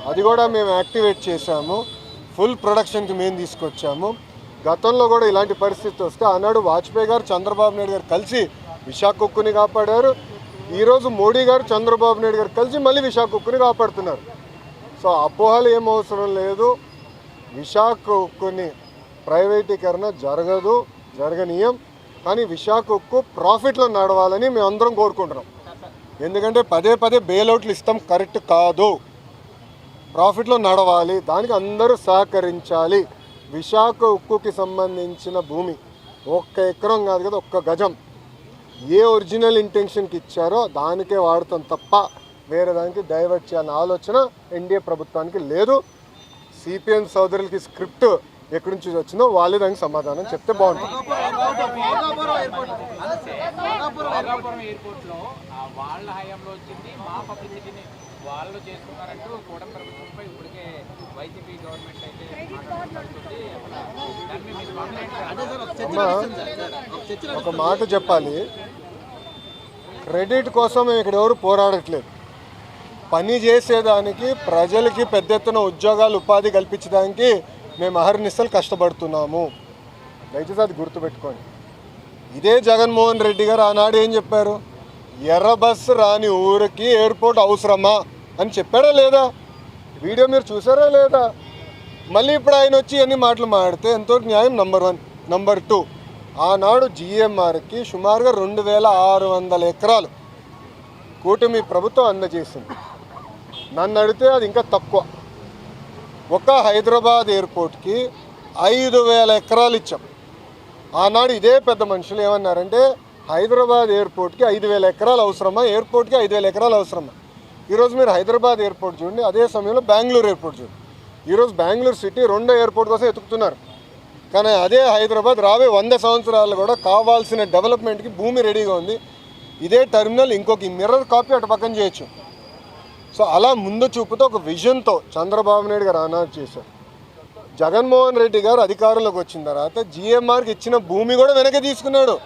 అది కూడా మేము యాక్టివేట్ చేశాము. ఫుల్ ప్రొడక్షన్కి మేము తీసుకొచ్చాము. గతంలో కూడా ఇలాంటి పరిస్థితి వస్తే ఆనాడు వాజ్పేయి గారు చంద్రబాబు నాయుడు గారు కలిసి విశాఖ ఉక్కుని కాపాడారు. ఈరోజు మోడీ గారు చంద్రబాబు నాయుడు గారు కలిసి మళ్ళీ విశాఖ ఉక్కుని కాపాడుతున్నారు. సో అపోహలు ఏం అవసరం లేదు. విశాఖ ఉక్కుని ప్రైవేటీకరణ జరగనీయం. కానీ విశాఖ ఉక్కు ప్రాఫిట్లో నడవాలని మేము అందరం కోరుకుంటున్నాం. ఎందుకంటే పదే పదే బెయిల్అవుట్లు ఇస్తాం కరెక్ట్ కాదు. ప్రాఫిట్లో నడవాలి, దానికి అందరూ సహకరించాలి. విశాఖ ఉక్కుకి సంబంధించిన భూమి 1 ఎకరం కాదు కదా, 1 గజం ఏ ఒరిజినల్ ఇంటెన్షన్కి ఇచ్చారో దానికే వాడతాం తప్ప వేరే దానికి డైవర్ట్ చేయాలన్న ఆలోచన ఎన్డీఏ ప్రభుత్వానికి లేదు. సిపిఎం సోదరులకి స్క్రిప్ట్ ఎక్కడి నుంచి వచ్చిందో వాళ్ళే దానికి సమాధానం చెప్తే బాగుంటుంది. ఒక మాట చెప్పాలి, క్రెడిట్ కోసం మేము ఇక్కడ ఎవరు పోరాడట్లేదు. పని చేసేదానికి ప్రజలకి పెద్ద ఎత్తున ఉద్యోగాలు ఉపాధి కల్పించడానికి మేము అహర్నిశలు కష్టపడుతున్నాము. దయచేసి అది గుర్తుపెట్టుకోండి. ఇదే జగన్మోహన్ రెడ్డి గారు ఆనాడు ఏం చెప్పారు? ఎర్ర బస్సు రాని ఊరికి ఎయిర్పోర్ట్ అవసరమా అని చెప్పారా లేదా? వీడియో మీరు చూసారా లేదా? మళ్ళీ ఇప్పుడు ఆయన వచ్చి అన్ని మాటలు మాడితే ఎంతవరకు న్యాయం? నంబర్ 1. నంబర్ 2, ఆనాడు జిఎంఆర్కి సుమారుగా 2600 ఎకరాలు కూటమి ప్రభుత్వం అందజేసింది. నన్ను అడిగితే అది ఇంకా తక్కువ. ఒక హైదరాబాద్ ఎయిర్పోర్ట్కి 5000 ఎకరాలు ఇచ్చాం. ఆనాడు ఇదే పెద్ద మనుషులు ఏమన్నారంటే హైదరాబాద్ ఎయిర్పోర్ట్కి 5000 ఎకరాలు అవసరమా, ఎయిర్పోర్ట్కి 5000 ఎకరాలు అవసరమా? ఈరోజు మీరు హైదరాబాద్ ఎయిర్పోర్ట్ చూడండి, అదే సమయంలో బెంగళూరు ఎయిర్పోర్ట్ చూడండి. ఈరోజు బెంగళూరు సిటీ 2వ ఎయిర్పోర్ట్ కోసం ఎతుకుతున్నారు. కానీ అదే హైదరాబాద్ రాబోయే 100 సంవత్సరాలు కూడా కావాల్సిన డెవలప్మెంట్కి భూమి రెడీగా ఉంది. ఇదే టెర్మినల్ ఇంకొక మిర్రర్ కాపీ అటు పక్కన చేయొచ్చు. సో అలా ముందు చూపుతో ఒక విజన్తో చంద్రబాబు నాయుడు గారు ఆనాడు చేశారు. జగన్మోహన్ రెడ్డి గారు అధికారంలోకి వచ్చిన తర్వాత జిఎంఆర్కి ఇచ్చిన భూమి కూడా వెనక్కి తీసుకున్నాడు.